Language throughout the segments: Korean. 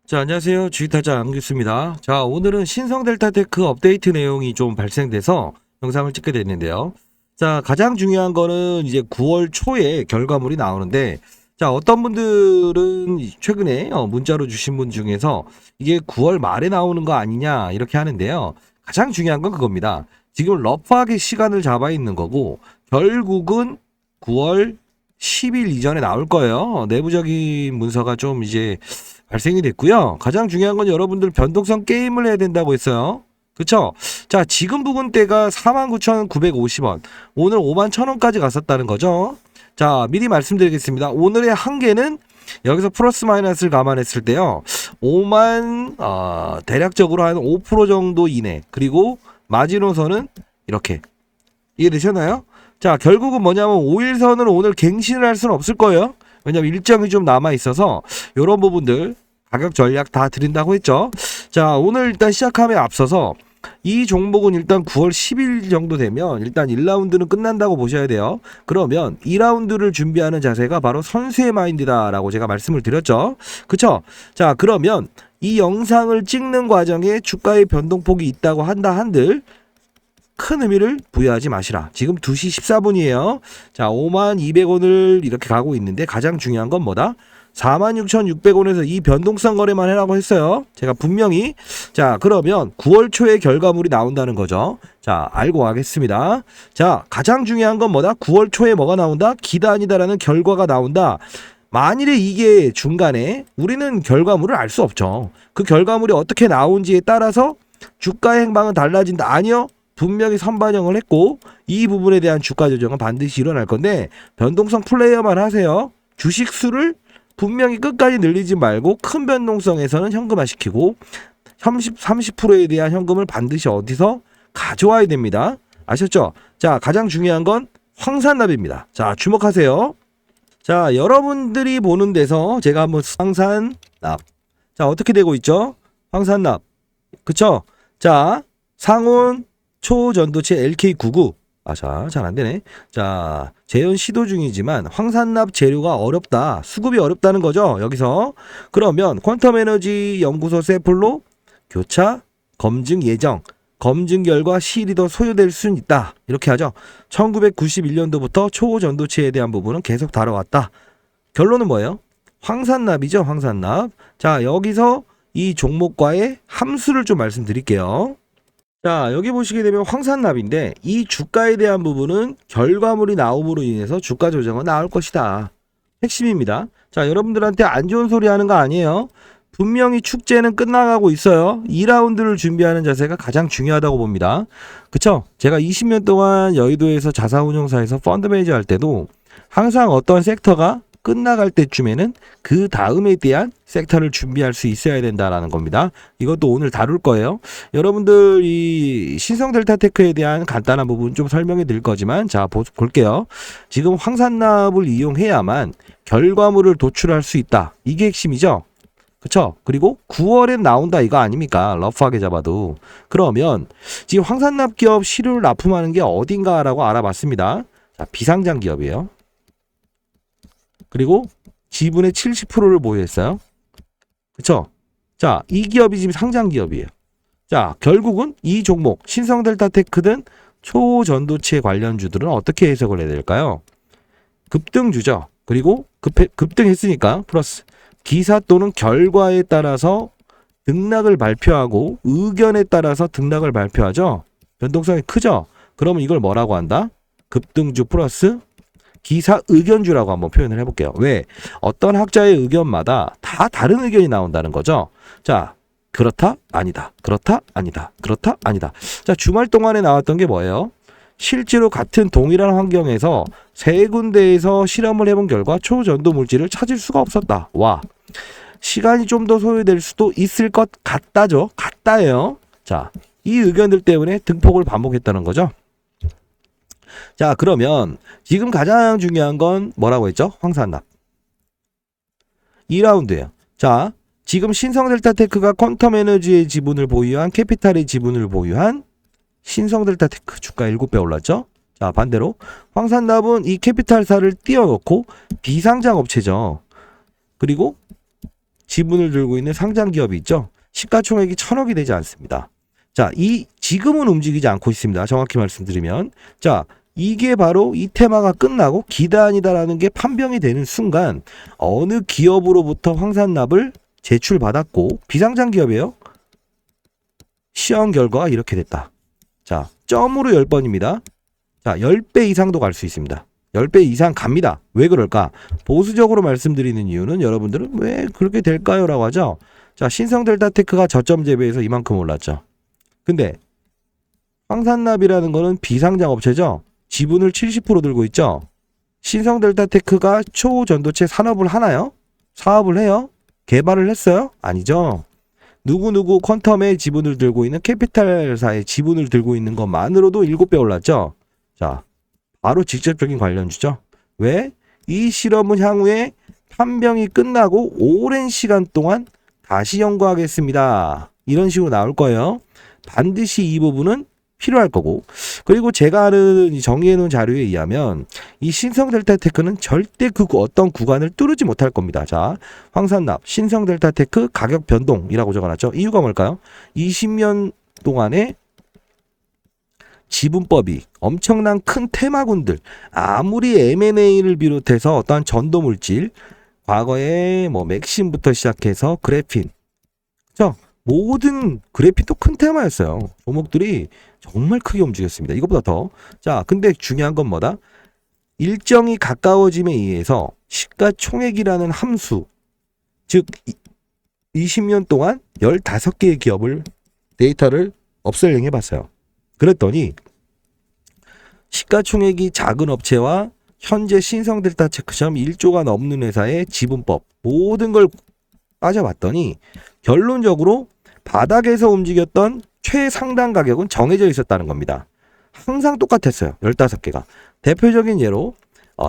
자, 안녕하세요. 주식타자 안규수입니다. 자, 오늘은 신성델타테크 업데이트 내용이 좀 발생돼서 영상을 찍게 됐는데요. 자, 가장 중요한 거는 이제 9월 초에 결과물이 나오는데, 자, 어떤 분들은 최근에 문자로 주신 분 중에서 이게 9월 말에 나오는 거 아니냐 이렇게 하는데요. 가장 중요한 건 그겁니다. 지금 러프하게 시간을 잡아 있는 거고, 결국은 9월 10일 이전에 나올 거예요. 내부적인 문서가 좀 이제 발생이 됐고요. 가장 중요한 건 여러분들 변동성 게임을 해야 된다고 했어요. 그쵸? 자, 지금 부근대가 49,950원. 오늘 51,000원까지 갔었다는 거죠. 자, 미리 말씀드리겠습니다. 오늘의 한계는 여기서 플러스 마이너스를 감안했을 때요. 5만, 대략적으로 한 5% 정도 이내. 그리고 마지노선은 이렇게. 이해되셨나요? 자, 결국은 뭐냐면 5일선을 오늘 갱신을 할 수는 없을 거예요. 왜냐면 일정이 좀 남아 있어서 이런 부분들 가격 전략 다 드린다고 했죠. 자, 오늘 일단 시작함에 앞서서 이 종목은 일단 9월 10일 정도 되면 일단 1라운드는 끝난다고 보셔야 돼요. 그러면 2라운드를 준비하는 자세가 바로 선수의 마인드다라고 제가 말씀을 드렸죠. 그쵸? 자, 그러면 이 영상을 찍는 과정에 주가의 변동폭이 있다고 한다 한들 큰 의미를 부여하지 마시라. 지금 2시 14분이에요. 자, 52,200원을 이렇게 가고 있는데 가장 중요한 건 뭐다? 46,600원에서 이 변동성 거래만 해라고 했어요. 제가 분명히. 자, 그러면 9월 초에 결과물이 나온다는 거죠. 자, 알고 가겠습니다. 자, 가장 중요한 건 뭐다? 9월 초에 뭐가 나온다? 기단이다라는 결과가 나온다. 만일에 이게 중간에 우리는 결과물을 알 수 없죠. 그 결과물이 어떻게 나온지에 따라서 주가의 행방은 달라진다. 아니요. 분명히 선반영을 했고 이 부분에 대한 주가 조정은 반드시 일어날 건데 변동성 플레이어만 하세요. 주식 수를 분명히 끝까지 늘리지 말고 큰 변동성에서는 현금화시키고 30%에 대한 현금을 반드시 어디서 가져와야 됩니다. 아셨죠? 자, 가장 중요한 건 황산납입니다. 자, 주목하세요. 자, 여러분들이 보는 데서 제가 한번 황산납. 자, 어떻게 되고 있죠? 황산납. 그쵸? 자, 상온 초전도체 LK99. 자, 잘 안 되네. 자, 재현 시도 중이지만 황산납 재료가 어렵다. 수급이 어렵다는 거죠. 여기서. 그러면 퀀텀 에너지 연구소 세플로 교차 검증 예정. 검증 결과 시일이 더 소요될 수는 있다. 이렇게 하죠. 1991년도부터 초전도체에 대한 부분은 계속 다뤄왔다. 결론은 뭐예요? 황산납이죠. 황산납. 자, 여기서 이 종목과의 함수를 좀 말씀드릴게요. 자, 여기 보시게 되면 황산납인데 이 주가에 대한 부분은 결과물이 나옴으로 인해서 주가 조정은 나올 것이다. 핵심입니다. 자, 여러분들한테 안 좋은 소리 하는 거 아니에요. 분명히 축제는 끝나가고 있어요. 2라운드를 준비하는 자세가 가장 중요하다고 봅니다. 그쵸? 제가 20년 동안 여의도에서 자산운용사에서 펀드 매니저 할 때도 항상 어떤 섹터가 끝나갈 때쯤에는 그 다음에 대한 섹터를 준비할 수 있어야 된다라는 겁니다. 이것도 오늘 다룰 거예요. 여러분들 이 신성델타테크에 대한 간단한 부분 좀 설명해 드릴 거지만 자, 볼게요. 지금 황산납을 이용해야만 결과물을 도출할 수 있다. 이게 핵심이죠. 그쵸? 그리고 9월엔 나온다 이거 아닙니까? 러프하게 잡아도. 그러면 지금 황산납 기업 시료를 납품하는 게 어딘가라고 알아봤습니다. 자, 비상장 기업이에요. 그리고 지분의 70%를 보유했어요. 그쵸? 자, 이 기업이 지금 상장 기업이에요. 자, 결국은 이 종목, 신성델타테크든 초전도체 관련주들은 어떻게 해석을 해야 될까요? 급등주죠. 그리고 급등했으니까 플러스 기사 또는 결과에 따라서 등락을 발표하고 의견에 따라서 등락을 발표하죠. 변동성이 크죠. 그러면 이걸 뭐라고 한다? 급등주 플러스 기사 의견주라고 한번 표현을 해볼게요. 왜? 어떤 학자의 의견마다 다 다른 의견이 나온다는 거죠. 자, 그렇다? 아니다. 그렇다? 아니다. 그렇다? 아니다. 자, 주말 동안에 나왔던 게 뭐예요? 실제로 같은 동일한 환경에서 세 군데에서 실험을 해본 결과 초전도 물질을 찾을 수가 없었다. 와. 시간이 좀 더 소요될 수도 있을 것 같다죠. 같다예요. 자, 이 의견들 때문에 등폭을 반복했다는 거죠. 자, 그러면 지금 가장 중요한 건 뭐라고 했죠? 황산납. 2라운드예요. 자, 지금 신성델타테크가 퀀텀 에너지의 지분을 보유한 캐피탈의 지분을 보유한 신성델타테크 주가 7배 올랐죠? 자, 반대로 황산납은 이 캐피탈사를 띄워놓고 비상장 업체죠. 그리고 지분을 들고 있는 상장 기업이 있죠. 시가총액이 1,000억이 되지 않습니다. 자, 지금은 움직이지 않고 있습니다. 정확히 말씀드리면. 자, 이게 바로 이 테마가 끝나고 기다 아니다라는 게 판명이 되는 순간 어느 기업으로부터 황산납을 제출받았고 비상장 기업이에요. 시험 결과가 이렇게 됐다. 자, 점으로 10번입니다. 자, 10배 이상도 갈 수 있습니다. 10배 이상 갑니다. 왜 그럴까? 보수적으로 말씀드리는 이유는 여러분들은 왜 그렇게 될까요? 라고 하죠. 자, 신성델타테크가 저점 재배에서 이만큼 올랐죠. 근데 황산납이라는 거는 비상장 업체죠. 지분을 70% 들고 있죠. 신성델타테크가 초전도체 산업을 하나요? 사업을 해요? 개발을 했어요? 아니죠. 누구누구 퀀텀의 지분을 들고 있는 캐피탈사의 지분을 들고 있는 것만으로도 7배 올랐죠. 자, 바로 직접적인 관련주죠. 왜? 이 실험은 향후에 판명이 끝나고 오랜 시간 동안 다시 연구하겠습니다. 이런 식으로 나올 거예요. 반드시 이 부분은 필요할 거고, 그리고 제가 아는 정리해 놓은 자료에 의하면 이 신성델타테크는 절대 그 어떤 구간을 뚫지 못할 겁니다. 자, 황산납, 신성델타테크 가격 변동이라고 적어놨죠. 이유가 뭘까요? 20년 동안에 지분법이 엄청난 큰 테마군들, 아무리 M&A를 비롯해서 어떠한 전도물질, 과거에 뭐 맥심부터 시작해서 그래핀, 그렇죠? 모든 그래핀도 큰 테마였어요. 종목들이 정말 크게 움직였습니다. 이것보다 더. 자, 근데 중요한 건 뭐다? 일정이 가까워짐에 의해서 시가총액이라는 함수, 즉 20년 동안 15개의 기업을 데이터를 업셀링 해봤어요. 그랬더니 시가총액이 작은 업체와 현재 신성델타테크처럼 1조가 넘는 회사의 지분법 모든 걸 빠져봤더니 결론적으로 바닥에서 움직였던 최상단 가격은 정해져 있었다는 겁니다. 항상 똑같았어요. 15개가. 대표적인 예로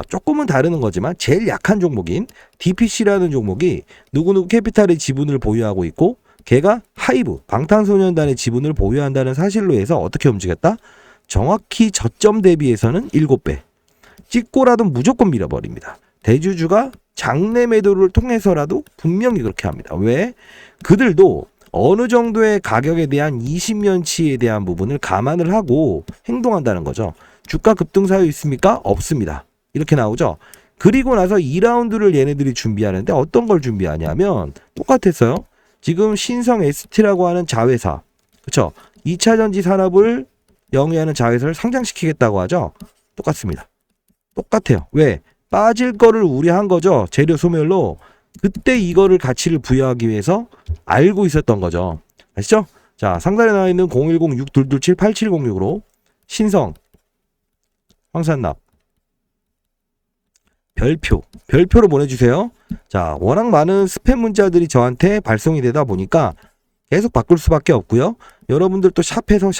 조금은 다르는 거지만 제일 약한 종목인 DPC라는 종목이 누구누구 캐피탈의 지분을 보유하고 있고 걔가 하이브, 방탄소년단의 지분을 보유한다는 사실로 해서 어떻게 움직였다? 정확히 저점 대비해서는 7배. 찍고라도 무조건 밀어버립니다. 대주주가 장내 매도를 통해서라도 분명히 그렇게 합니다. 왜? 그들도 어느 정도의 가격에 대한 20년치에 대한 부분을 감안을 하고 행동한다는 거죠. 주가 급등 사유 있습니까? 없습니다. 이렇게 나오죠. 그리고 나서 2라운드를 얘네들이 준비하는데 어떤 걸 준비하냐면 똑같았어요. 지금 신성 ST라고 하는 자회사, 그렇죠? 2차 전지 산업을 영위하는 자회사를 상장시키겠다고 하죠. 똑같습니다. 똑같아요. 왜? 빠질 거를 우려한 거죠. 재료 소멸로. 그때 이거를 가치를 부여하기 위해서 알고 있었던 거죠. 아시죠? 자, 상단에 나와 있는 010-6227-8706으로 신성, 황산납, 별표로 보내주세요. 자, 워낙 많은 스팸 문자들이 저한테 발송이 되다 보니까 계속 바꿀 수밖에 없고요. 여러분들 또 샵에서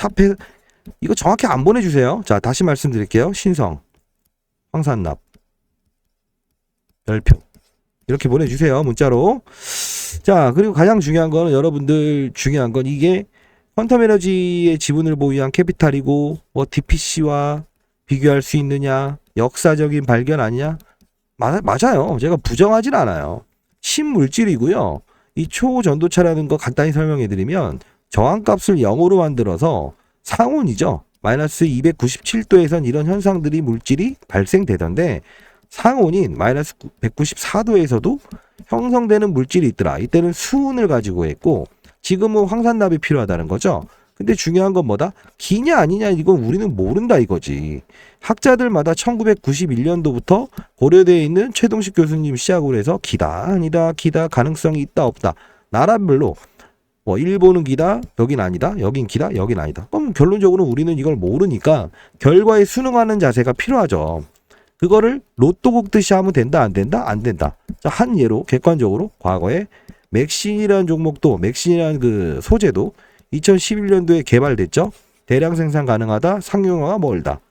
이거 정확히 안 보내주세요. 자, 다시 말씀드릴게요. 신성, 황산납, 별표 이렇게 보내주세요. 문자로. 자, 그리고 가장 중요한 거는 여러분들 중요한 건 이게 퀀텀에너지의 지분을 보유한 캐피탈이고 뭐 DPC와 비교할 수 있느냐, 역사적인 발견 아니냐? 맞아요. 제가 부정하진 않아요. 신물질이고요. 이 초전도차라는 거 간단히 설명해 드리면 저항값을 0으로 만들어서 상온이죠. 마이너스 297도에선 이런 현상들이 물질이 발생되던데 상온인 마이너스 194도에서도 형성되는 물질이 있더라. 이때는 수은을 가지고 했고 지금은 황산납이 필요하다는 거죠. 근데 중요한 건 뭐다? 기냐 아니냐 이건 우리는 모른다 이거지. 학자들마다 1991년도부터 고려대에 있는 최동식 교수님 시작으로 해서 기다 아니다 기다 가능성이 있다 없다. 나라별로 뭐 일본은 기다 여긴 아니다 여긴 기다 여긴 아니다. 그럼 결론적으로 우리는 이걸 모르니까 결과에 순응하는 자세가 필요하죠. 그거를 로또 긁듯이 하면 된다 안 된다 안 된다. 자, 한 예로 객관적으로 과거에 맥신이라는 종목도 맥신이라는 그 소재도 2011년도에 개발됐죠. 대량 생산 가능하다. 상용화가 멀다.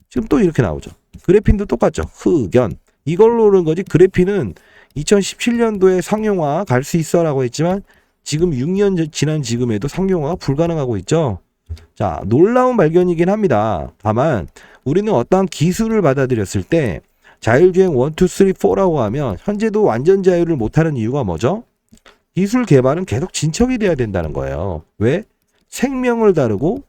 지금 또 이렇게 나오죠. 그래핀도 똑같죠. 흑연. 이걸로 오른 거지. 그래핀은 2017년도에 상용화 갈 수 있어라고 했지만 지금 6년 지난 지금에도 상용화가 불가능하고 있죠. 자, 놀라운 발견이긴 합니다. 다만 우리는 어떠한 기술을 받아들였을 때 자율주행 1, 2, 3, 4라고 하면 현재도 완전 자율을 못하는 이유가 뭐죠? 기술 개발은 계속 진척이 돼야 된다는 거예요. 왜? 생명을 다루고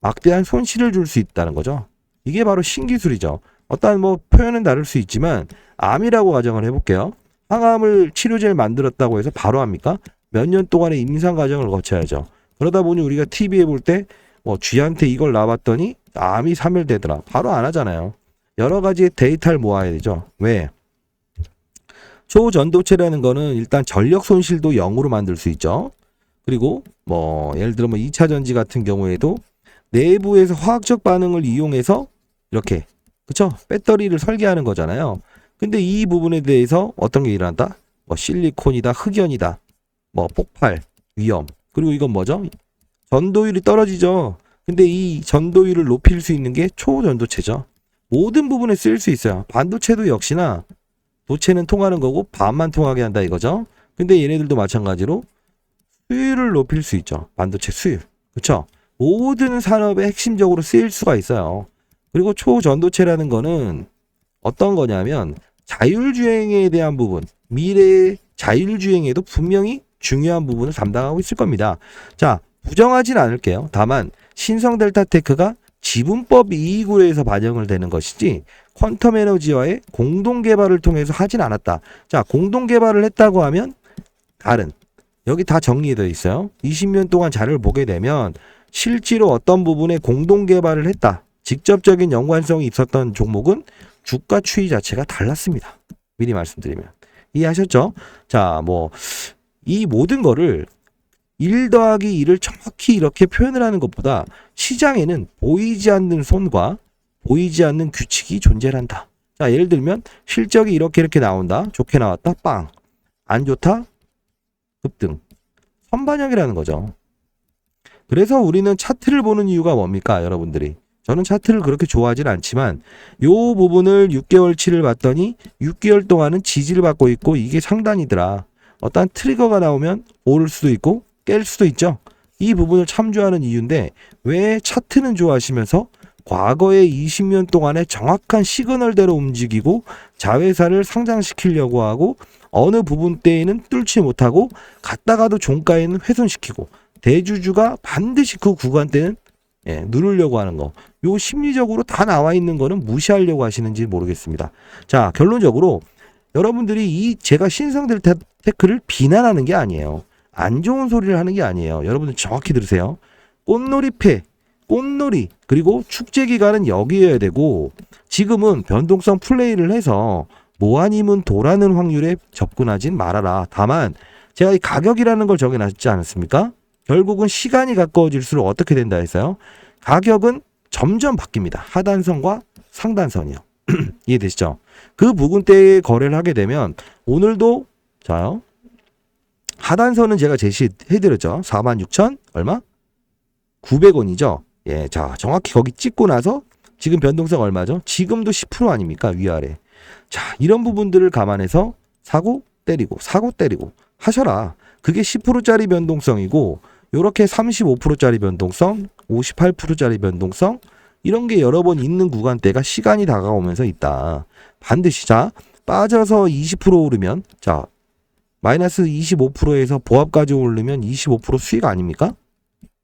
막대한 손실을 줄 수 있다는 거죠. 이게 바로 신기술이죠. 어떤 뭐 표현은 다를 수 있지만 암이라고 가정을 해볼게요. 항암을 치료제를 만들었다고 해서 바로 합니까? 몇 년 동안의 임상 과정을 거쳐야죠. 그러다 보니 우리가 TV에 볼 때 뭐 쥐한테 이걸 놔봤더니 암이 사멸되더라. 바로 안 하잖아요. 여러 가지의 데이터를 모아야 되죠. 왜? 초전도체라는 거는 일단 전력 손실도 0으로 만들 수 있죠. 그리고 뭐 예를 들어 뭐 2차 전지 같은 경우에도 내부에서 화학적 반응을 이용해서 이렇게 그쵸? 배터리를 설계하는 거잖아요. 근데 이 부분에 대해서 어떤 게 일어난다? 뭐 실리콘이다, 흑연이다, 뭐 폭발, 위험. 그리고 이건 뭐죠? 전도율이 떨어지죠. 근데 이 전도율을 높일 수 있는 게 초전도체죠. 모든 부분에 쓰일 수 있어요. 반도체도 역시나 도체는 통하는 거고 반만 통하게 한다 이거죠. 근데 얘네들도 마찬가지로 수율을 높일 수 있죠. 반도체 수율. 그렇죠? 모든 산업에 핵심적으로 쓰일 수가 있어요. 그리고 초전도체라는 거는 어떤 거냐면 자율주행에 대한 부분, 미래의 자율주행에도 분명히 중요한 부분을 담당하고 있을 겁니다. 자, 부정하진 않을게요. 다만 신성델타테크가 지분법 이익으로 해서 반영을 되는 것이지 퀀텀 에너지와의 공동 개발을 통해서 하진 않았다. 자, 공동 개발을 했다고 하면 다른 여기 다 정리되어 있어요. 20년 동안 자료를 보게 되면 실제로 어떤 부분에 공동 개발을 했다. 직접적인 연관성이 있었던 종목은 주가 추이 자체가 달랐습니다. 미리 말씀드리면. 이해하셨죠? 자, 뭐 이 모든 거를 1 더하기 1을 정확히 이렇게 표현을 하는 것보다 시장에는 보이지 않는 손과 보이지 않는 규칙이 존재한다. 자, 예를 들면 실적이 이렇게 나온다. 좋게 나왔다. 빵. 안 좋다. 급등. 선반영이라는 거죠. 그래서 우리는 차트를 보는 이유가 뭡니까, 여러분들이? 저는 차트를 그렇게 좋아하진 않지만 요 부분을 6개월치를 봤더니 6개월 동안은 지지를 받고 있고 이게 상단이더라. 어떤 트리거가 나오면 오를 수도 있고 깰 수도 있죠. 이 부분을 참조하는 이유인데 왜 차트는 좋아하시면서 과거의 20년 동안의 정확한 시그널대로 움직이고 자회사를 상장시키려고 하고 어느 부분 때에는 뚫지 못하고 갔다가도 종가에는 훼손시키고 대주주가 반드시 그 구간대는 누르려고 하는 거. 요 심리적으로 다 나와 있는 거는 무시하려고 하시는지 모르겠습니다. 자, 결론적으로 여러분들이 제가 신성델타테크를 비난하는 게 아니에요. 안 좋은 소리를 하는 게 아니에요. 여러분들 정확히 들으세요. 꽃놀이패, 꽃놀이, 그리고 축제 기간은 여기여야 되고 지금은 변동성 플레이를 해서 뭐 아니면 도라는 확률에 접근하진 말아라. 다만 제가 이 가격이라는 걸 정해놨지 않았습니까? 결국은 시간이 가까워질수록 어떻게 된다 했어요? 가격은 점점 바뀝니다. 하단선과 상단선이요. 이해되시죠? 그 부분대에 거래를 하게 되면 오늘도 자요. 하단선은 제가 제시해드렸죠. 46,000 얼마? 900원이죠. 예, 자 정확히 거기 찍고 나서 지금 변동성 얼마죠? 지금도 10% 아닙니까? 위아래. 자 이런 부분들을 감안해서 사고 때리고 사고 때리고 하셔라. 그게 10%짜리 변동성이고 요렇게 35%짜리 변동성, 58%짜리 변동성 이런 게 여러 번 있는 구간대가 시간이 다가오면서 있다. 반드시 자 빠져서 20% 오르면 자 마이너스 25%에서 보합까지 오르면 25% 수익 아닙니까?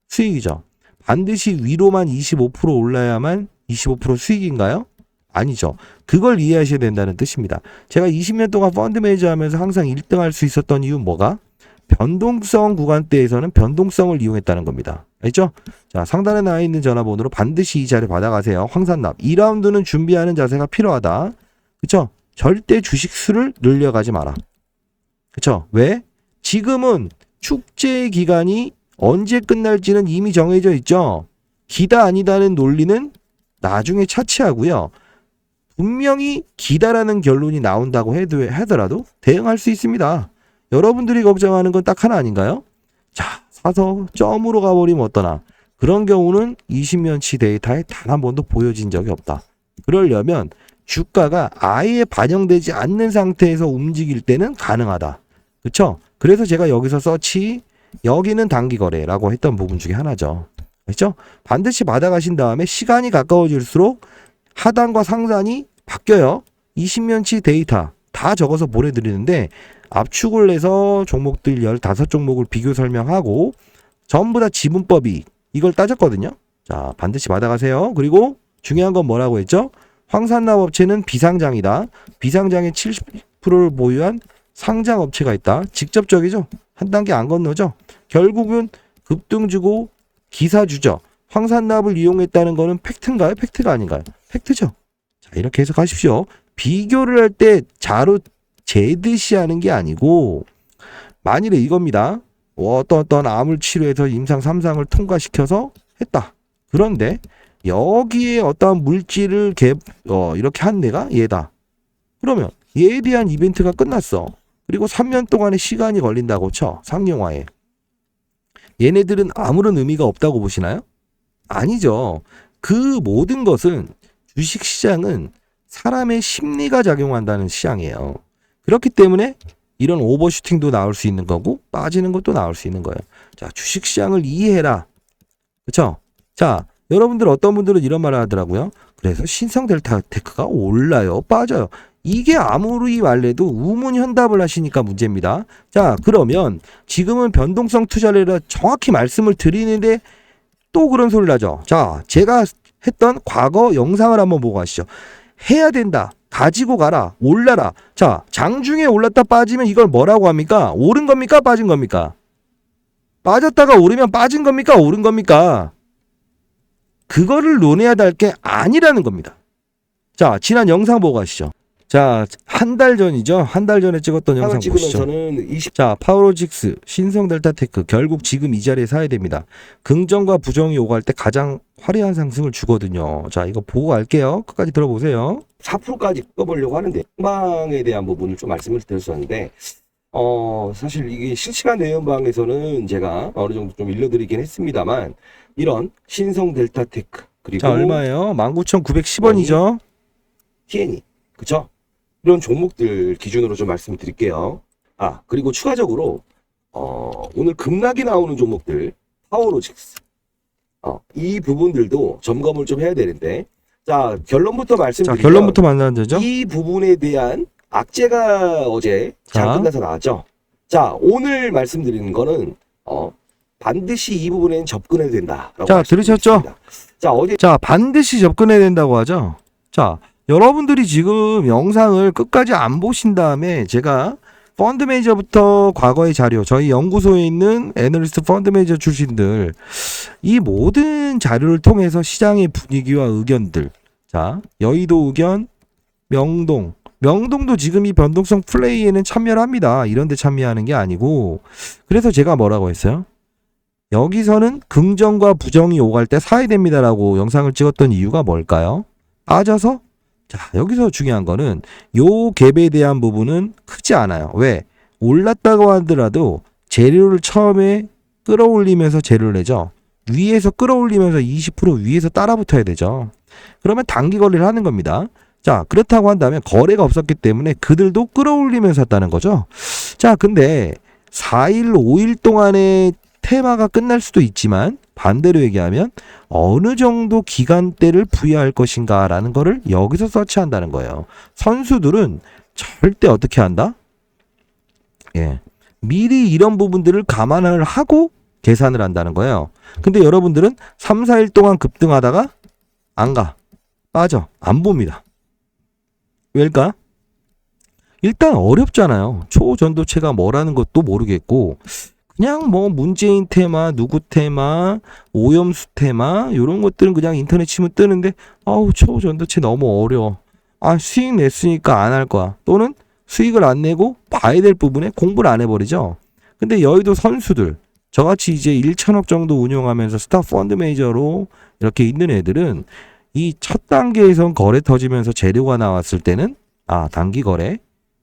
수익이죠. 반드시 위로만 25% 올라야만 25% 수익인가요? 아니죠. 그걸 이해하셔야 된다는 뜻입니다. 제가 20년 동안 펀드 매니저 하면서 항상 1등 할 수 있었던 이유는 뭐가? 변동성 구간대에서는 변동성을 이용했다는 겁니다. 알죠? 자, 상단에 나와 있는 전화번호로 반드시 이 자리 받아가세요. 황산납. 2라운드는 준비하는 자세가 필요하다. 그쵸? 절대 주식 수를 늘려가지 마라. 그쵸? 왜? 지금은 축제 기간이 언제 끝날지는 이미 정해져 있죠. 기다 아니다는 논리는 나중에 차치하고요. 분명히 기다라는 결론이 나온다고 하더라도 대응할 수 있습니다. 여러분들이 걱정하는 건 딱 하나 아닌가요? 자, 사서 점으로 가버리면 어떠나. 그런 경우는 20년치 데이터에 단 한 번도 보여진 적이 없다. 그러려면 주가가 아예 반영되지 않는 상태에서 움직일 때는 가능하다. 그렇죠? 그래서 제가 여기서 서치 여기는 단기 거래라고 했던 부분 중에 하나죠. 그렇죠? 반드시 받아가신 다음에 시간이 가까워질수록 하단과 상단이 바뀌어요. 20년치 데이터 다 적어서 보내드리는데 압축을 해서 종목들 15종목을 비교 설명하고 전부 다 지분법이 이걸 따졌거든요. 자, 반드시 받아가세요. 그리고 중요한 건 뭐라고 했죠? 황산납업체는 비상장이다. 비상장의 70%를 보유한 상장업체가 있다. 직접적이죠. 한 단계 안 건너죠. 결국은 급등주고 기사주죠. 황산납을 이용했다는 거는 팩트인가요? 팩트가 아닌가요? 팩트죠. 자, 이렇게 해서 가십시오. 비교를 할 때 자로 재듯이 하는 게 아니고 만일에 이겁니다. 어떤 암을 치료해서 임상 3상을 통과시켜서 했다. 그런데 여기에 어떠한 물질을 이렇게 한 데가 얘다. 그러면 얘에 대한 이벤트가 끝났어. 그리고 3년 동안의 시간이 걸린다고 쳐. 상용화에. 얘네들은 아무런 의미가 없다고 보시나요? 아니죠. 그 모든 것은 주식시장은 사람의 심리가 작용한다는 시장이에요. 그렇기 때문에 이런 오버슈팅도 나올 수 있는 거고 빠지는 것도 나올 수 있는 거예요. 자, 주식시장을 이해해라. 그렇죠? 자, 여러분들 어떤 분들은 이런 말을 하더라고요. 그래서 신성델타테크가 올라요, 빠져요. 이게 아무리 말해도 우문현답을 하시니까 문제입니다. 자, 그러면 지금은 변동성 투자를 해라 정확히 말씀을 드리는데 또 그런 소리를 하죠. 자, 제가 했던 과거 영상을 한번 보고 가시죠. 해야 된다. 가지고 가라. 올라라. 자, 장중에 올랐다 빠지면 이걸 뭐라고 합니까? 오른 겁니까? 빠진 겁니까? 빠졌다가 오르면 빠진 겁니까? 오른 겁니까? 그거를 논해야 될 게 아니라는 겁니다. 자, 지난 영상 보고 가시죠. 자, 한 달 전이죠. 한 달 전에 찍었던 영상 보시죠. 자, 파워로직스, 신성델타테크 결국 지금 이 자리에 사야 됩니다. 긍정과 부정이 오갈 때 가장 화려한 상승을 주거든요. 자, 이거 보고 갈게요. 끝까지 들어보세요. 4%까지 꺼보려고 하는데 행방에 대한 부분을 좀 말씀을 드렸었는데 사실 이게 실시간 내연방에서는 제가 어느 정도 좀 일러드리긴 했습니다만 이런 신성델타테크 그리고 자, 얼마예요? 19,910원이죠. TNE 그쵸? 이런 종목들 기준으로 좀 말씀드릴게요. 아, 그리고 추가적으로 오늘 급락이 나오는 종목들 파워로직스 이 부분들도 점검을 좀 해야 되는데 자, 결론부터 말씀드리면 자, 결론부터 만나죠. 이 부분에 대한 악재가 어제 장 끝나서 나왔죠. 자, 오늘 말씀드리는 거는 반드시 이 부분에는 접근해야 된다라고. 자, 들으셨죠? 자, 어제 자, 반드시 접근해야 된다고 하죠. 자, 여러분들이 지금 영상을 끝까지 안 보신 다음에 제가 펀드 매니저부터 과거의 자료, 저희 연구소에 있는 애널리스트 펀드 매니저 출신들 이 모든 자료를 통해서 시장의 분위기와 의견들, 자, 여의도 의견, 명동도 지금 이 변동성 플레이에는 참여를 합니다. 이런 데 참여하는 게 아니고. 그래서 제가 뭐라고 했어요? 여기서는 긍정과 부정이 오갈 때 사야 됩니다라고 영상을 찍었던 이유가 뭘까요? 빠져서? 자, 여기서 중요한 거는 요 갭에 대한 부분은 크지 않아요. 왜? 올랐다고 하더라도 재료를 처음에 끌어올리면서 재료를 내죠. 위에서 끌어올리면서 20% 위에서 따라 붙어야 되죠. 그러면 단기 거래를 하는 겁니다. 자, 그렇다고 한다면 거래가 없었기 때문에 그들도 끌어올리면서 샀다는 거죠. 자, 근데 4일, 5일 동안의 테마가 끝날 수도 있지만 반대로 얘기하면 어느 정도 기간대를 부여할 것인가라는 거를 여기서 서치한다는 거예요. 선수들은 절대 어떻게 한다? 예, 미리 이런 부분들을 감안을 하고 계산을 한다는 거예요. 근데 여러분들은 3, 4일 동안 급등하다가 안 가. 빠져. 안 봅니다. 왜일까? 일단 어렵잖아요. 초전도체가 뭐라는 것도 모르겠고 그냥 뭐 문재인 테마, 누구 테마, 오염수 테마 이런 것들은 그냥 인터넷 치면 뜨는데 아우 초전도체 너무 어려워. 아, 수익 냈으니까 안 할 거야. 또는 수익을 안 내고 봐야 될 부분에 공부를 안 해버리죠. 근데 여의도 선수들 저같이 이제 1천억 정도 운용하면서 스타 펀드 매니저로 이렇게 있는 애들은 이 첫 단계에선 거래 터지면서 재료가 나왔을 때는 단기 거래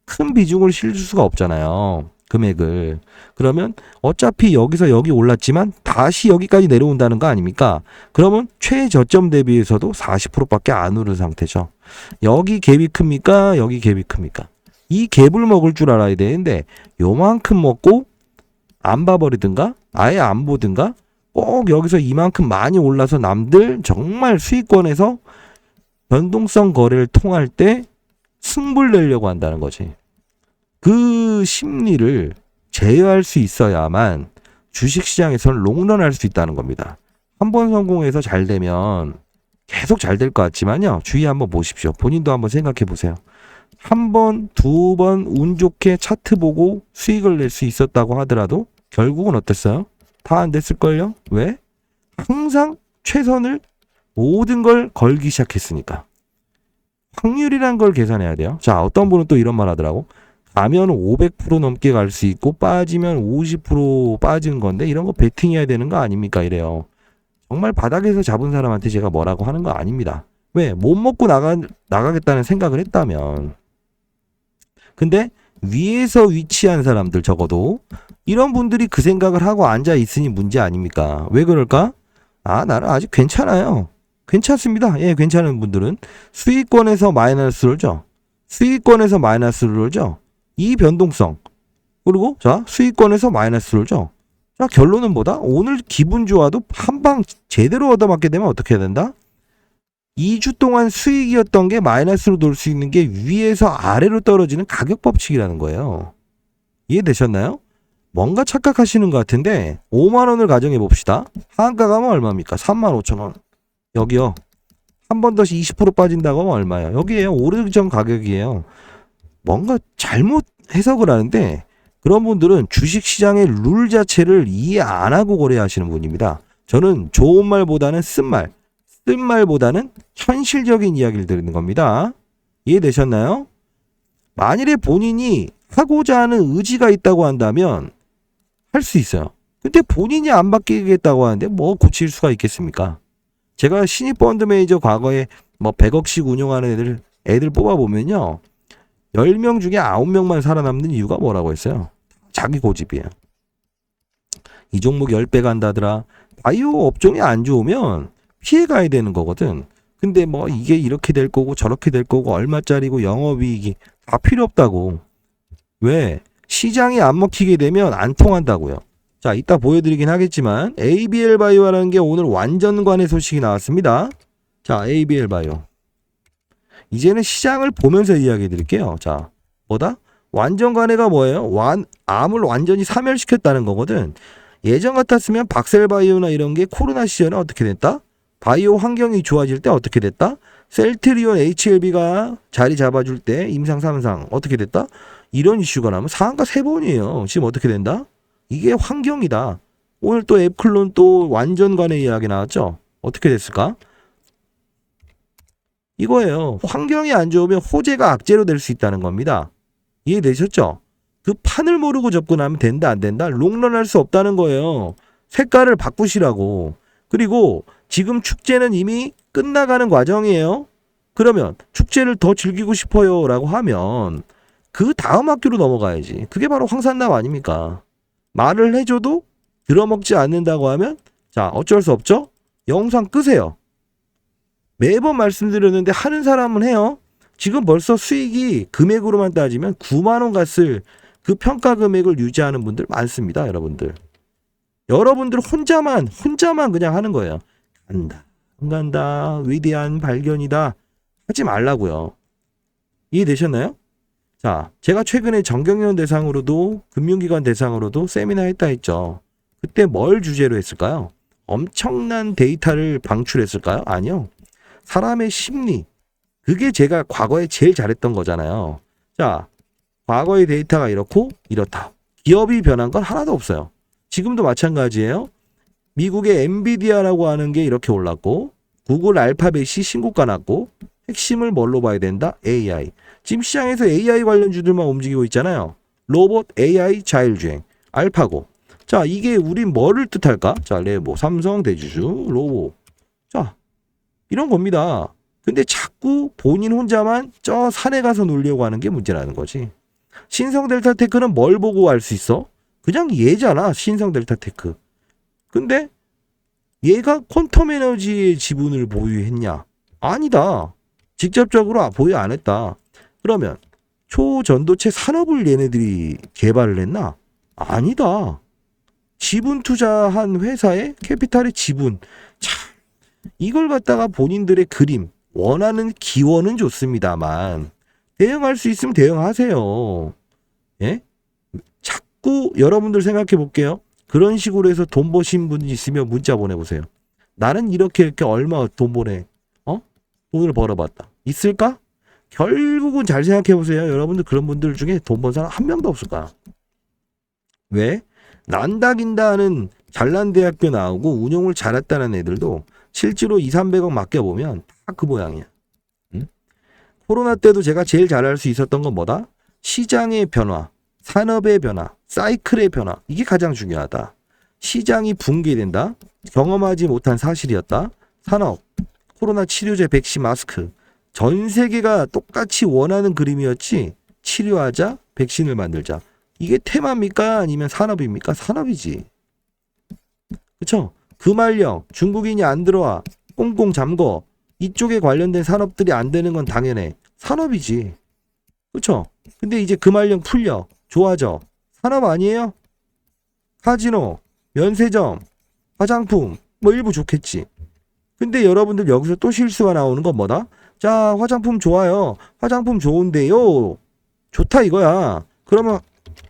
큰 비중을 실을 수가 없잖아요. 금액을. 그러면 어차피 여기서 여기 올랐지만 다시 여기까지 내려온다는 거 아닙니까? 그러면 최저점 대비해서도 40%밖에 안 오른 상태죠. 여기 갭이 큽니까? 여기 갭이 큽니까? 이 갭을 먹을 줄 알아야 되는데 요만큼 먹고 안 봐버리든가 아예 안 보든가 꼭 여기서 이만큼 많이 올라서 남들 정말 수익권에서 변동성 거래를 통할 때 승부를 내려고 한다는 거지. 그 심리를 제어할 수 있어야만 주식시장에서는 롱런할 수 있다는 겁니다. 한 번 성공해서 잘 되면 계속 잘 될 것 같지만요. 주의 한번 보십시오. 본인도 한번 생각해 보세요. 한 번, 두 번 운 좋게 차트 보고 수익을 낼 수 있었다고 하더라도 결국은 어땠어요? 다 안 됐을걸요? 왜? 항상 최선을 모든 걸 걸기 시작했으니까. 확률이란 걸 계산해야 돼요. 자, 어떤 분은 또 이런 말 하더라고. 가면 500% 넘게 갈 수 있고 빠지면 50% 빠지는 건데 이런 거 베팅해야 되는 거 아닙니까? 이래요. 정말 바닥에서 잡은 사람한테 제가 뭐라고 하는 거 아닙니다. 왜? 못 먹고 나가겠다는 생각을 했다면. 근데 위에서 위치한 사람들 적어도 이런 분들이 그 생각을 하고 앉아 있으니 문제 아닙니까? 왜 그럴까? 아, 나는 아직 괜찮아요. 괜찮습니다. 예, 괜찮은 분들은 수익권에서 마이너스를 줘. 수익권에서 마이너스를 줘. 이 변동성. 그리고 자, 수익권에서 마이너스를 줘. 자, 결론은 뭐다? 오늘 기분 좋아도 한 방 제대로 얻어맞게 되면 어떻게 해야 된다? 2주 동안 수익이었던 게 마이너스로 돌 수 있는 게 위에서 아래로 떨어지는 가격 법칙이라는 거예요. 이해되셨나요? 뭔가 착각하시는 것 같은데 5만 원을 가정해 봅시다. 하한가 가면 얼마입니까? 3만 5천 원. 여기요. 한 번 더 20% 빠진다고 하면 얼마예요? 여기에요. 오르기 전 가격이에요. 뭔가 잘못 해석을 하는데 그런 분들은 주식시장의 룰 자체를 이해 안 하고 거래하시는 분입니다. 저는 좋은 말보다는 쓴 말보다는 현실적인 이야기를 드리는 겁니다. 이해되셨나요? 만일에 본인이 하고자 하는 의지가 있다고 한다면 할 수 있어요. 근데 본인이 안 바뀌겠다고 하는데 뭐 고칠 수가 있겠습니까? 제가 신입 펀드 매니저 과거에 뭐 100억씩 운용하는 애들 뽑아보면요. 10명 중에 9명만 살아남는 이유가 뭐라고 했어요? 자기 고집이에요. 이 종목 10배 간다더라. 바이오 업종이 안 좋으면 피해 가야 되는 거거든. 근데 뭐 이게 이렇게 될 거고 저렇게 될 거고 얼마짜리고 영업이익이 다 필요 없다고. 왜? 시장이 안 먹히게 되면 안 통한다고요. 자, 이따 보여드리긴 하겠지만 ABL 바이오라는 게 오늘 완전관의 소식이 나왔습니다. 자, ABL 바이오. 이제는 시장을 보면서 이야기해 드릴게요. 자, 뭐다? 완전관해가 뭐예요? 암을 완전히 사멸시켰다는 거거든. 예전 같았으면 박셀바이오나 이런 게 코로나 시절에 어떻게 됐다? 바이오 환경이 좋아질 때 어떻게 됐다? 셀트리온 HLB가 자리 잡아줄 때 임상 3상 어떻게 됐다? 이런 이슈가 나면 상한가 3번이에요. 지금 어떻게 된다? 이게 환경이다. 오늘 또 앱클론 또 완전관의 이야기 나왔죠? 어떻게 됐을까? 이거예요. 환경이 안 좋으면 호재가 악재로 될 수 있다는 겁니다. 이해되셨죠? 그 판을 모르고 접근하면 된다 안 된다? 롱런 할 수 없다는 거예요. 색깔을 바꾸시라고. 그리고 지금 축제는 이미 끝나가는 과정이에요. 그러면 축제를 더 즐기고 싶어요 라고 하면 그 다음 학교로 넘어가야지. 그게 바로 황산남 아닙니까? 말을 해줘도 들어먹지 않는다고 하면 자, 어쩔 수 없죠? 영상 끄세요. 매번 말씀드렸는데 하는 사람은 해요. 지금 벌써 수익이 금액으로만 따지면 9만 원 갔을 그 평가 금액을 유지하는 분들 많습니다, 여러분들. 여러분들 혼자만 그냥 하는 거예요. 간다, 안 간다, 위대한 발견이다. 하지 말라고요. 이해되셨나요? 자, 제가 최근에 정경련 대상으로도 금융기관 대상으로도 세미나 했죠. 그때 뭘 주제로 했을까요? 엄청난 데이터를 방출했을까요? 아니요. 사람의 심리. 그게 제가 과거에 제일 잘했던 거잖아요. 자, 과거의 데이터가 이렇고 이렇다. 기업이 변한 건 하나도 없어요. 지금도 마찬가지예요. 미국의 엔비디아라고 하는 게 이렇게 올랐고 구글 알파벳이 신고가 났고 핵심을 뭘로 봐야 된다? AI. 지금 시장에서 AI 관련주들만 움직이고 있잖아요. 로봇, AI, 자율주행, 알파고. 자, 이게 우린 뭐를 뜻할까? 자, 레보, 삼성, 대주주, 로보. 자, 이런 겁니다. 근데 자꾸 본인 혼자만 저 산에 가서 놀려고 하는 게 문제라는 거지. 신성델타테크는 뭘 보고 알 수 있어? 그냥 얘잖아, 신성델타테크. 근데 얘가 퀀텀 에너지의 지분을 보유했냐? 아니다. 직접적으로 보유 안 했다. 그러면 초전도체 산업을 얘네들이 개발을 했나? 아니다. 지분 투자한 회사의 캐피탈의 지분. 참, 이걸 갖다가 본인들의 그림, 원하는 기원은 좋습니다만 대응할 수 있으면 대응하세요. 예? 자꾸 여러분들 생각해 볼게요. 그런 식으로 해서 돈 버신 분이 있으면 문자 보내보세요. 나는 이렇게 얼마 돈 보내. 돈을 벌어봤다. 있을까? 결국은 잘 생각해 보세요. 여러분들 그런 분들 중에 돈 번 사람 한 명도 없을 거야. 왜? 난다긴다 하는 잘난 대학교 나오고 운용을 잘했다는 애들도 실제로 200~300억 맡겨보면 다 그 모양이야. 응? 코로나 때도 제가 제일 잘할 수 있었던 건 뭐다? 시장의 변화, 산업의 변화, 사이클의 변화. 이게 가장 중요하다. 시장이 붕괴된다. 경험하지 못한 사실이었다. 산업, 코로나 치료제, 백신, 마스크. 전 세계가 똑같이 원하는 그림이었지. 치료하자, 백신을 만들자. 이게 테마입니까? 아니면 산업입니까? 산업이지. 그쵸? 금활령, 중국인이 안 들어와. 꽁꽁 잠궈. 이쪽에 관련된 산업들이 안 되는 건 당연해. 산업이지. 그쵸? 근데 이제 금활령 풀려. 좋아져. 산업 아니에요? 카지노, 면세점, 화장품, 뭐 일부 좋겠지. 근데 여러분들 여기서 또 실수가 나오는 건 뭐다? 자, 화장품 좋아요. 화장품 좋은데요. 좋다 이거야. 그러면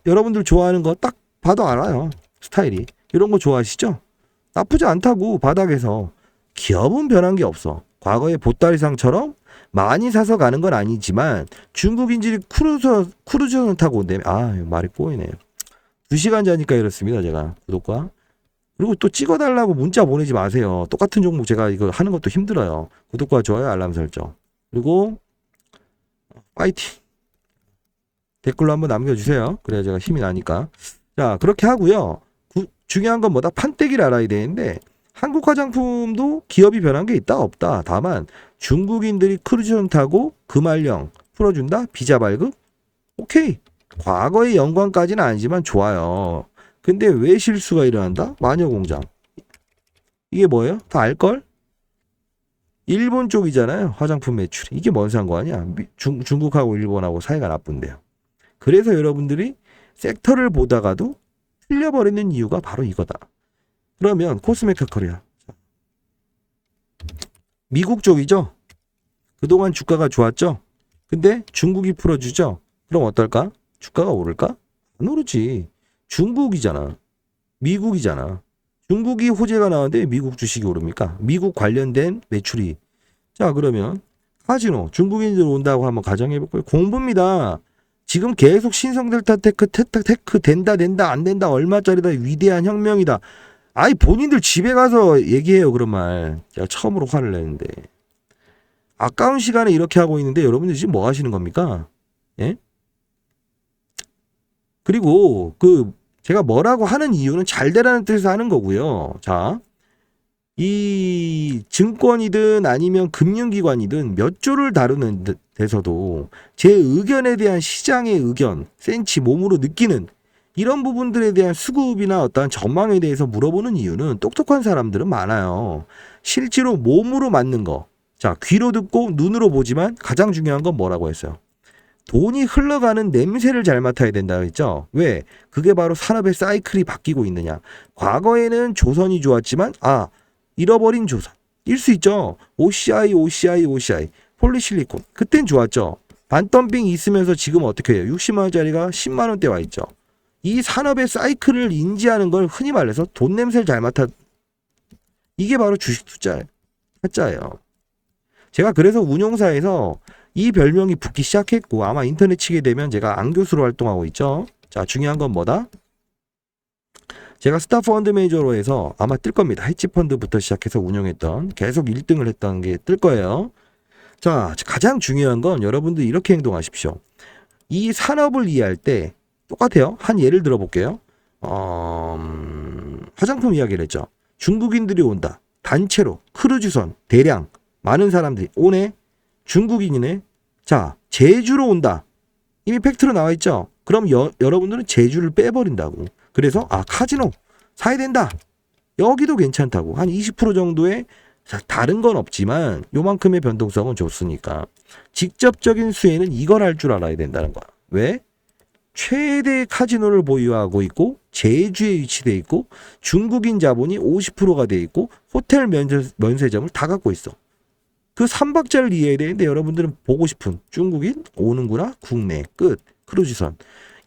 여러분들 좋아하는 거 딱 봐도 알아요. 스타일이. 이런 거 좋아하시죠? 나쁘지 않다고 바닥에서. 기업은 변한 게 없어. 과거의 보따리상처럼 많이 사서 가는 건 아니지만 중국인들이 크루즈선 타고 온다며. 말이 꼬이네요. 2시간 자니까 이렇습니다. 제가 구독과. 그리고 또 찍어달라고 문자 보내지 마세요. 똑같은 종목 제가 이거 하는 것도 힘들어요. 구독과 좋아요, 알람 설정. 그리고 파이팅. 댓글로 한번 남겨주세요. 그래야 제가 힘이 나니까. 자, 그렇게 하고요. 중요한 건 뭐다? 판때기를 알아야 되는데 한국 화장품도 기업이 변한 게 있다 없다. 다만 중국인들이 크루즈선 타고 금활령 풀어준다. 비자 발급. 오케이. 과거의 영광까지는 아니지만 좋아요. 근데 왜 실수가 일어난다? 마녀공장. 이게 뭐예요? 다 알걸? 일본 쪽이잖아요. 화장품 매출이. 이게 뭔 상관이야? 중국하고 일본하고 사이가 나쁜데요. 그래서 여러분들이 섹터를 보다가도 틀려버리는 이유가 바로 이거다. 그러면 코스메카 코리아. 미국 쪽이죠? 그동안 주가가 좋았죠? 근데 중국이 풀어주죠? 그럼 어떨까? 주가가 오를까? 안 오르지. 중국이잖아. 미국이잖아. 중국이 호재가 나왔는데 미국 주식이 오릅니까? 미국 관련된 매출이. 자, 그러면 카지노 중국인들 온다고 한번 가정해볼까요? 공부입니다. 지금 계속 신성델타 테크 된다 안 된다 얼마짜리다 위대한 혁명이다. 아이 본인들 집에 가서 얘기해요. 그런 말. 제가 처음으로 화를 내는데. 아까운 시간에 이렇게 하고 있는데 여러분들 지금 뭐 하시는 겁니까? 예? 그리고 제가 뭐라고 하는 이유는 잘 되라는 뜻에서 하는 거고요. 자, 이 증권이든 아니면 금융기관이든 몇 조를 다루는 데서도 제 의견에 대한 시장의 의견, 센치 몸으로 느끼는 이런 부분들에 대한 수급이나 어떠한 전망에 대해서 물어보는 이유는 똑똑한 사람들은 많아요. 실제로 몸으로 맞는 거. 자, 귀로 듣고 눈으로 보지만 가장 중요한 건 뭐라고 했어요? 돈이 흘러가는 냄새를 잘 맡아야 된다고 했죠. 왜? 그게 바로 산업의 사이클이 바뀌고 있느냐. 과거에는 조선이 좋았지만 잃어버린 조선. 일 수 있죠. OCI. 폴리실리콘. 그땐 좋았죠. 반덤핑 있으면서 지금 어떻게 해요? 60만 원짜리가 10만 원대 와 있죠. 이 산업의 사이클을 인지하는 걸 흔히 말해서 돈 냄새를 잘 맡아. 이게 바로 주식 투자예요. 타짜예요. 제가 그래서 운용사에서 이 별명이 붙기 시작했고 아마 인터넷 치게 되면 제가 안교수로 활동하고 있죠. 자, 중요한 건 뭐다? 제가 스타 펀드 매니저로 해서 아마 뜰 겁니다. 헤지 펀드부터 시작해서 운영했던 계속 1등을 했던 게 뜰 거예요. 자, 가장 중요한 건 여러분들 이렇게 행동하십시오. 이 산업을 이해할 때 똑같아요. 한 예를 들어볼게요. 화장품 이야기를 했죠. 중국인들이 온다. 단체로 크루즈선 대량 많은 사람들이 오네. 중국인이네. 자, 제주로 온다. 이미 팩트로 나와 있죠. 그럼 여러분들은 제주를 빼버린다고. 그래서 카지노 사야 된다. 여기도 괜찮다고. 한 20% 정도의 다른 건 없지만 요만큼의 변동성은 좋으니까 직접적인 수혜는 이걸 할 줄 알아야 된다는 거야. 왜? 최대 카지노를 보유하고 있고 제주에 위치돼 있고 중국인 자본이 50%가 돼 있고 호텔 면세점을 다 갖고 있어. 그 3박자를 이해해야 되는데 여러분들은 보고 싶은 중국인 오는구나 국내 끝 크루즈선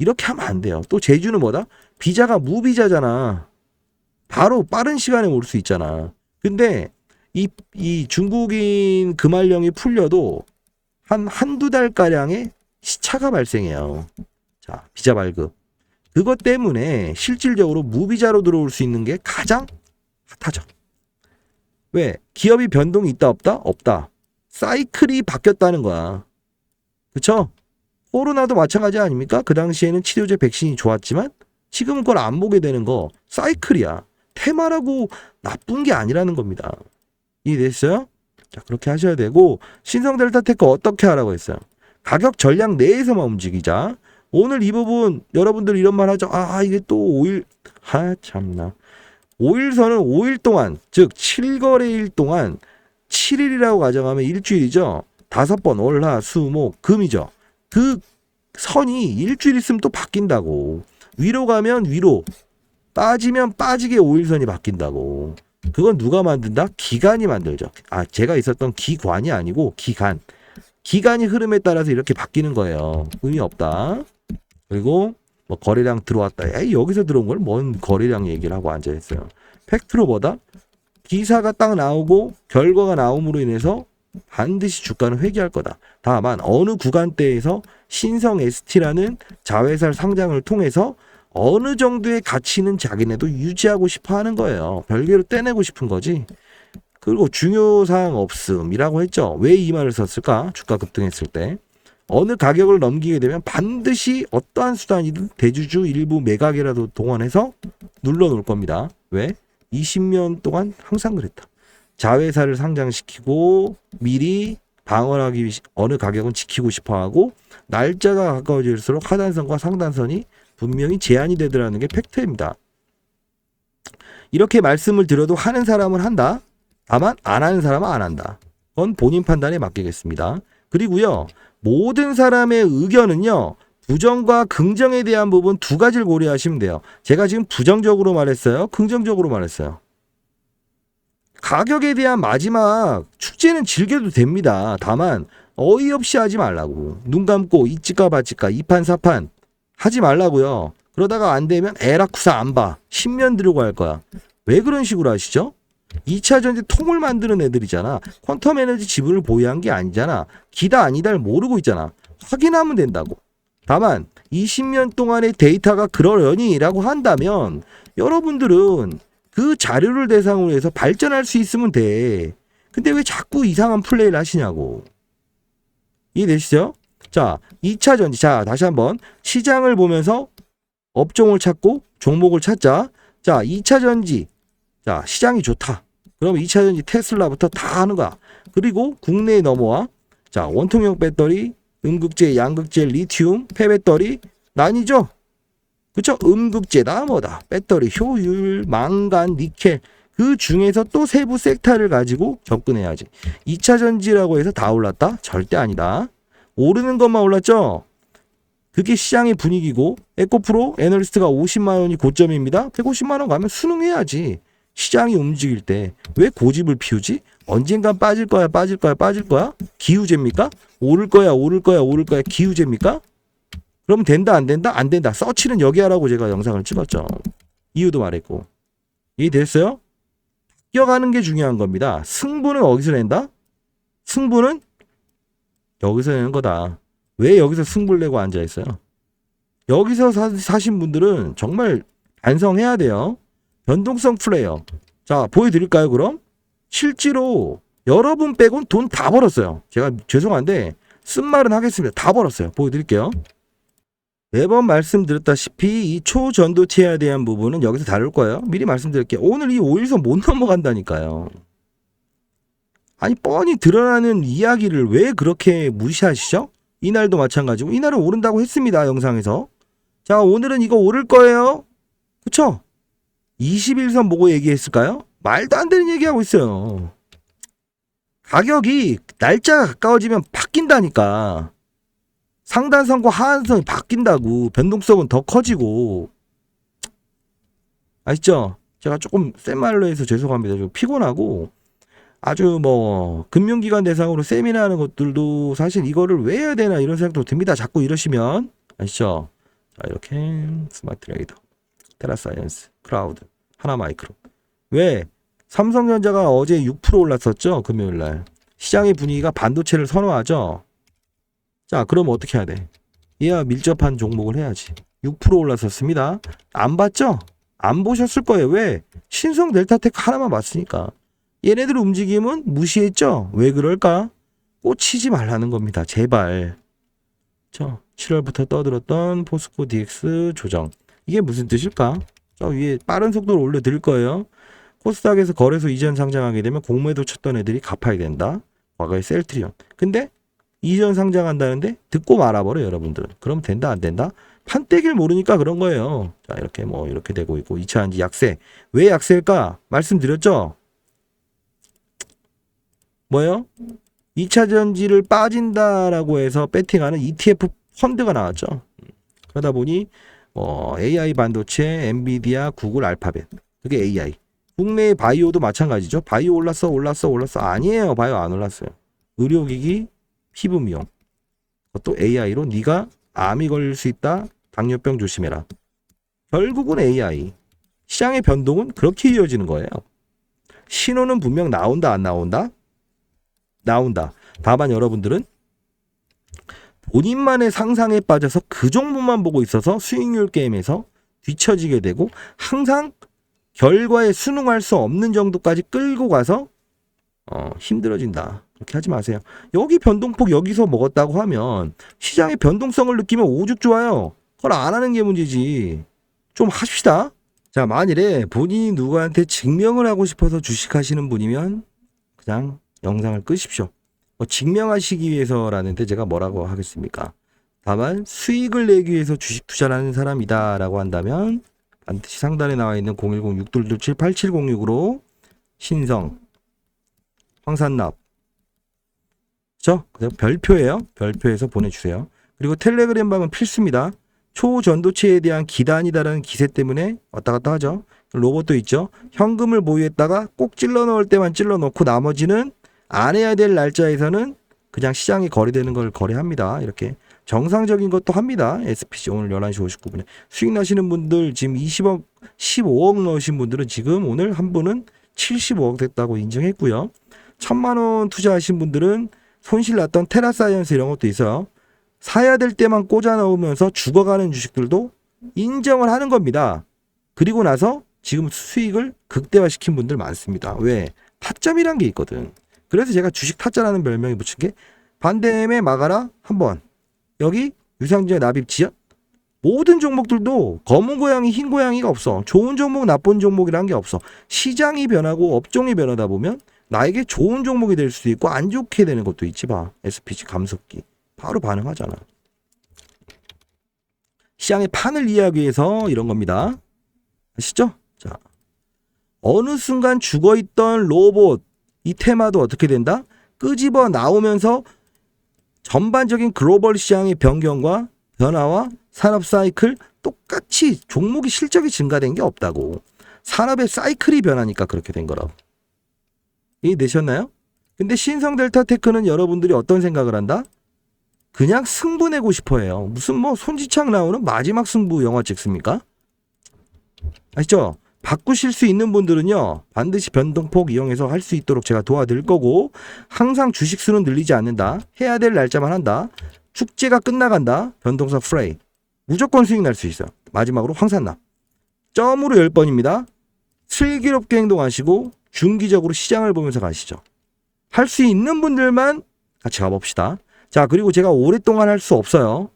이렇게 하면 안 돼요. 또 제주는 뭐다? 비자가 무비자잖아. 바로 빠른 시간에 올 수 있잖아. 근데 이 중국인 금할령이 풀려도 한두 달가량의 시차가 발생해요. 자, 비자 발급. 그것 때문에 실질적으로 무비자로 들어올 수 있는 게 가장 핫하죠. 왜? 기업이 변동이 있다 없다? 없다. 사이클이 바뀌었다는 거야. 그쵸? 코로나도 마찬가지 아닙니까? 그 당시에는 치료제 백신이 좋았지만 지금은 그걸 안 보게 되는 거 사이클이야. 테마라고 나쁜 게 아니라는 겁니다. 이해됐어요? 자, 그렇게 하셔야 되고 신성 델타 테크 어떻게 하라고 했어요? 가격 전략 내에서만 움직이자. 오늘 이 부분 여러분들 이런 말 하죠. 이게 또 5일 참나. 5일선은 5일 동안 즉 7거래일 동안 7일이라고 가정하면 일주일이죠. 5번 월, 화, 수, 목, 금이죠. 그 선이 일주일 있으면 또 바뀐다고. 위로 가면 위로, 빠지면 빠지게 5일선이 바뀐다고. 그건 누가 만든다? 기간이 만들죠. 제가 있었던 기관이 아니고 기간. 기간이 흐름에 따라서 이렇게 바뀌는 거예요. 의미 없다. 그리고 뭐 거래량 들어왔다. 여기서 들어온 걸 뭔 거래량 얘기를 하고 앉아있어요. 팩트로 뭐다? 기사가 딱 나오고 결과가 나옴으로 인해서 반드시 주가는 회귀할 거다. 다만 어느 구간대에서 신성 ST라는 자회사 상장을 통해서 어느 정도의 가치는 자기네도 유지하고 싶어 하는 거예요. 별개로 떼내고 싶은 거지. 그리고 중요사항 없음이라고 했죠. 왜 이 말을 썼을까? 주가 급등했을 때. 어느 가격을 넘기게 되면 반드시 어떠한 수단이든 대주주 일부 매각이라도 동원해서 눌러놓을 겁니다. 왜? 20년 동안 항상 그랬다. 자회사를 상장시키고 미리 방어하기 위해 어느 가격은 지키고 싶어하고 날짜가 가까워질수록 하단선과 상단선이 분명히 제한이 되더라는 게 팩트입니다. 이렇게 말씀을 드려도 하는 사람은 한다. 다만 안 하는 사람은 안 한다. 그건 본인 판단에 맡기겠습니다. 그리고요. 모든 사람의 의견은요. 부정과 긍정에 대한 부분 두 가지를 고려하시면 돼요. 제가 지금 부정적으로 말했어요. 긍정적으로 말했어요. 가격에 대한 마지막 축제는 즐겨도 됩니다. 다만 어이없이 하지 말라고. 눈 감고 이찌까 바찌까 2판 4판 하지 말라고요. 그러다가 안 되면 에라쿠사 안 봐. 10년 들고 할 거야. 왜 그런 식으로 하시죠? 2차 전지 통을 만드는 애들이잖아. 퀀텀 에너지 지분을 보유한 게 아니잖아. 기다 아니다를 모르고 있잖아. 확인하면 된다고. 다만 20년 동안의 데이터가 그러려니라고 한다면 여러분들은 그 자료를 대상으로 해서 발전할 수 있으면 돼. 근데 왜 자꾸 이상한 플레이를 하시냐고. 이해되시죠? 자, 2차 전지. 자, 다시 한번 시장을 보면서 업종을 찾고 종목을 찾자. 자, 2차 전지. 자, 시장이 좋다. 그러면 2차 전지 테슬라부터 다 하는 거야. 그리고 국내에 넘어와. 자, 원통형 배터리, 음극재, 양극재, 리튬, 폐배터리 나뉘죠? 그쵸? 음극재다 뭐다. 배터리, 효율, 망간, 니켈. 그 중에서 또 세부 섹터를 가지고 접근해야지. 2차 전지라고 해서 다 올랐다? 절대 아니다. 오르는 것만 올랐죠? 그게 시장의 분위기고 에코프로 애널리스트가 50만 원이 고점입니다. 150만 원 가면 순응해야지. 시장이 움직일 때 왜 고집을 피우지? 언젠간 빠질 거야, 빠질 거야, 빠질 거야? 기우제입니까? 오를 거야, 오를 거야, 오를 거야, 기우제입니까? 그럼 된다, 안 된다? 안 된다. 서치는 여기 하라고 제가 영상을 찍었죠. 이유도 말했고. 이해됐어요? 뛰어가는 게 중요한 겁니다. 승부는 어디서 낸다? 승부는 여기서 내는 거다. 왜 여기서 승부를 내고 앉아있어요? 여기서 사신 분들은 정말 반성해야 돼요. 변동성 플레이어. 자, 보여드릴까요, 그럼? 실제로 여러분 빼곤 돈 다 벌었어요. 제가 죄송한데 쓴 말은 하겠습니다. 다 벌었어요. 보여드릴게요. 매번 말씀드렸다시피 이 초전도체에 대한 부분은 여기서 다룰 거예요. 미리 말씀드릴게요. 오늘 이 5일선 못 넘어간다니까요. 아니 뻔히 드러나는 이야기를 왜 그렇게 무시하시죠? 이날도 마찬가지고 이날은 오른다고 했습니다. 영상에서. 자, 오늘은 이거 오를 거예요. 그쵸? 21선 보고 얘기했을까요? 말도 안 되는 얘기하고 있어요. 가격이 날짜가 가까워지면 바뀐다니까. 상단선과 하단선이 바뀐다고. 변동성은 더 커지고. 아시죠? 제가 조금 센 말로 해서 죄송합니다. 좀 피곤하고 아주 뭐 금융기관 대상으로 세미나 하는 것들도 사실 이거를 왜 해야 되나 이런 생각도 듭니다. 자꾸 이러시면. 아시죠? 이렇게 스마트 레이더, 테라사이언스, 크라우드, 하나마이크로. 왜? 삼성전자가 어제 6% 올랐었죠? 금요일날. 시장의 분위기가 반도체를 선호하죠? 자, 그럼 어떻게 해야 돼? 이와 밀접한 종목을 해야지. 6% 올랐었습니다. 안 봤죠? 안 보셨을 거예요. 왜? 신성 델타테크 하나만 봤으니까. 얘네들 움직임은 무시했죠? 왜 그럴까? 꽂히지 말라는 겁니다. 제발. 7월부터 떠들었던 포스코 DX 조정. 이게 무슨 뜻일까? 저 위에 빠른 속도로 올려드릴 거예요. 코스닥에서 거래소 이전 상장하게 되면 공매도 쳤던 애들이 갚아야 된다. 과거에 셀트리온. 근데 이전 상장한다는데 듣고 말아버려 여러분들은. 그럼 된다 안 된다? 판때기를 모르니까 그런 거예요. 자, 이렇게 이렇게 되고 있고 2차 전지 약세. 왜 약세일까? 말씀드렸죠? 뭐예요? 2차 전지를 빠진다라고 해서 배팅하는 ETF 펀드가 나왔죠. 그러다 보니 AI 반도체, 엔비디아, 구글, 알파벳. 그게 AI. 국내의 바이오도 마찬가지죠. 바이오 올랐어. 아니에요. 바이오 안 올랐어요. 의료기기, 피부 미용. 그것도 AI로 네가 암이 걸릴 수 있다. 당뇨병 조심해라. 결국은 AI. 시장의 변동은 그렇게 이어지는 거예요. 신호는 분명 나온다 안 나온다? 나온다. 다만 여러분들은 본인만의 상상에 빠져서 그 종목만 보고 있어서 수익률 게임에서 뒤처지게 되고 항상 결과에 순응할 수 없는 정도까지 끌고 가서 힘들어진다. 그렇게 하지 마세요. 여기 변동폭 여기서 먹었다고 하면 시장의 변동성을 느끼면 오죽 좋아요. 그걸 안 하는 게 문제지. 좀 합시다. 자, 만일에 본인이 누구한테 증명을 하고 싶어서 주식하시는 분이면 그냥 영상을 끄십시오. 증명하시기 위해서라는데 제가 뭐라고 하겠습니까? 다만 수익을 내기 위해서 주식 투자를 하는 사람이다 라고 한다면 반드시 상단에 나와 있는 010-622-8706으로 신성, 황산납, 그쵸? 별표예요. 별표에서 보내주세요. 그리고 텔레그램 방은 필수입니다. 초전도체에 대한 기단이다라는 기세 때문에 왔다 갔다 하죠. 로봇도 있죠. 현금을 보유했다가 꼭 찔러 넣을 때만 찔러 넣고 나머지는 안 해야 될 날짜에서는 그냥 시장에 거래되는 걸 거래합니다. 이렇게 정상적인 것도 합니다. SPC 오늘 11시 59분에 수익 나시는 분들 지금 20억 15억 넣으신 분들은 지금 오늘 한 분은 75억 됐다고 인정했고요. 1,000만 원 투자하신 분들은 손실 났던 테라사이언스 이런 것도 있어요. 사야 될 때만 꽂아 넣으면서 죽어가는 주식들도 인정을 하는 겁니다. 그리고 나서 지금 수익을 극대화시킨 분들 많습니다. 왜? 타점이란 게 있거든. 그래서 제가 주식 타짜라는 별명이 붙인 게 반대매 막아라 한번. 여기 유상증의 납입 지연. 모든 종목들도 검은 고양이 흰 고양이가 없어. 좋은 종목 나쁜 종목이란 게 없어. 시장이 변하고 업종이 변하다 보면 나에게 좋은 종목이 될 수도 있고 안 좋게 되는 것도 있지 봐. SPC 감속기. 바로 반응하잖아. 시장의 판을 이해하기 위해서 이런 겁니다. 아시죠? 자, 어느 순간 죽어있던 로봇 이 테마도 어떻게 된다? 끄집어 나오면서 전반적인 글로벌 시장의 변경과 변화와 산업 사이클 똑같이 종목이 실적이 증가된 게 없다고. 산업의 사이클이 변하니까 그렇게 된 거라고. 이해되셨나요? 근데 신성델타테크는 여러분들이 어떤 생각을 한다? 그냥 승부 내고 싶어 해요. 무슨 손지창 나오는 마지막 승부 영화 찍습니까? 아시죠? 바꾸실 수 있는 분들은요 반드시 변동폭 이용해서 할 수 있도록 제가 도와드릴 거고 항상 주식 수는 늘리지 않는다. 해야 될 날짜만 한다. 축제가 끝나간다. 변동성 프레이. 무조건 수익 날 수 있어요. 마지막으로 황산납. 점으로 10번입니다. 슬기롭게 행동하시고 중기적으로 시장을 보면서 가시죠. 할 수 있는 분들만 같이 가봅시다. 자, 그리고 제가 오랫동안 할 수 없어요.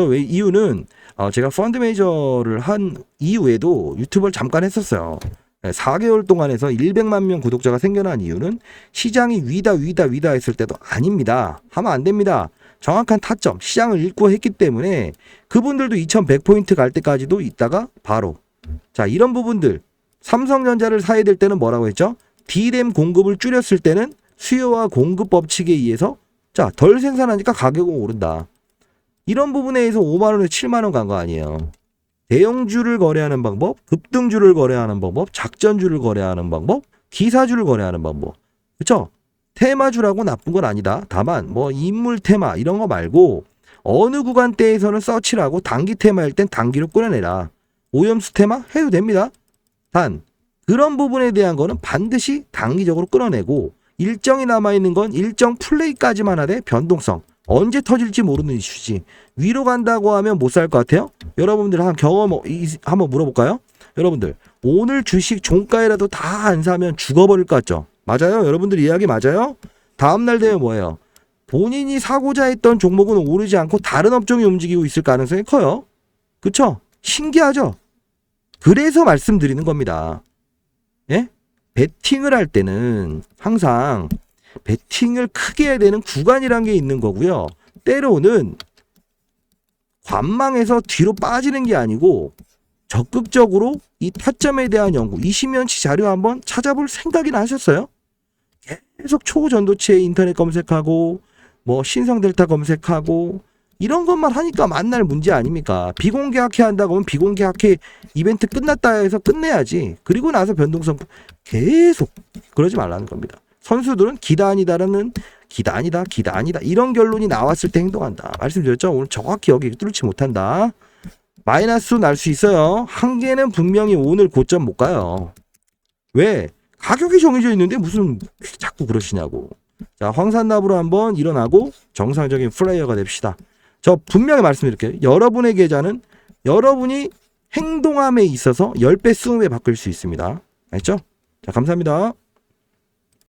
왜 이유는 제가 펀드 매니저를 한 이후에도 유튜브를 잠깐 했었어요. 4개월 동안 해서 100만 명 구독자가 생겨난 이유는 시장이 위다 했을 때도 아닙니다. 하면 안 됩니다. 정확한 타점, 시장을 읽고 했기 때문에 그분들도 2100포인트 갈 때까지도 있다가 바로 자, 이런 부분들 삼성전자를 사야 될 때는 뭐라고 했죠? D램 공급을 줄였을 때는 수요와 공급 법칙에 의해서 자, 덜 생산하니까 가격은 오른다. 이런 부분에 의해서 5만원에 7만원 간 거 아니에요. 대형주를 거래하는 방법, 급등주를 거래하는 방법, 작전주를 거래하는 방법, 기사주를 거래하는 방법. 그렇죠? 테마주라고 나쁜 건 아니다. 다만 인물 테마 이런 거 말고 어느 구간대에서는 서치를 하고 단기 테마일 땐 단기로 끌어내라. 오염수 테마 해도 됩니다. 단 그런 부분에 대한 거는 반드시 단기적으로 끌어내고 일정이 남아있는 건 일정 플레이까지만 하되 변동성. 언제 터질지 모르는 이슈지. 위로 간다고 하면 못 살 것 같아요? 여러분들 한번 물어볼까요? 여러분들 오늘 주식 종가에라도 다 안 사면 죽어버릴 것 같죠? 맞아요? 여러분들 이야기 맞아요? 다음날 되면 뭐예요? 본인이 사고자 했던 종목은 오르지 않고 다른 업종이 움직이고 있을 가능성이 커요. 그쵸? 신기하죠? 그래서 말씀드리는 겁니다. 예? 베팅을 할 때는 항상 베팅을 크게 해야 되는 구간이란 게 있는 거고요. 때로는 관망에서 뒤로 빠지는 게 아니고 적극적으로 이 타점에 대한 연구, 20년치 자료 한번 찾아볼 생각이나 하셨어요? 계속 초전도체 인터넷 검색하고 뭐 신성델타 검색하고 이런 것만 하니까 만날 문제 아닙니까? 비공개 학회 한다고 하면 비공개 학회 이벤트 끝났다 해서 끝내야지. 그리고 나서 변동성 계속 그러지 말라는 겁니다. 선수들은 기다 아니다라는 기다 아니다 이런 결론이 나왔을 때 행동한다. 말씀드렸죠? 오늘 정확히 여기 뚫지 못한다. 마이너스 날 수 있어요. 한계는 분명히 오늘 고점 못 가요. 왜? 가격이 정해져 있는데 무슨 자꾸 그러시냐고. 자, 황산납으로 한번 일어나고 정상적인 플레이어가 됩시다. 저 분명히 말씀드릴게요. 여러분의 계좌는 여러분이 행동함에 있어서 10배, 20배 바뀔 수 있습니다. 알죠? 자, 감사합니다.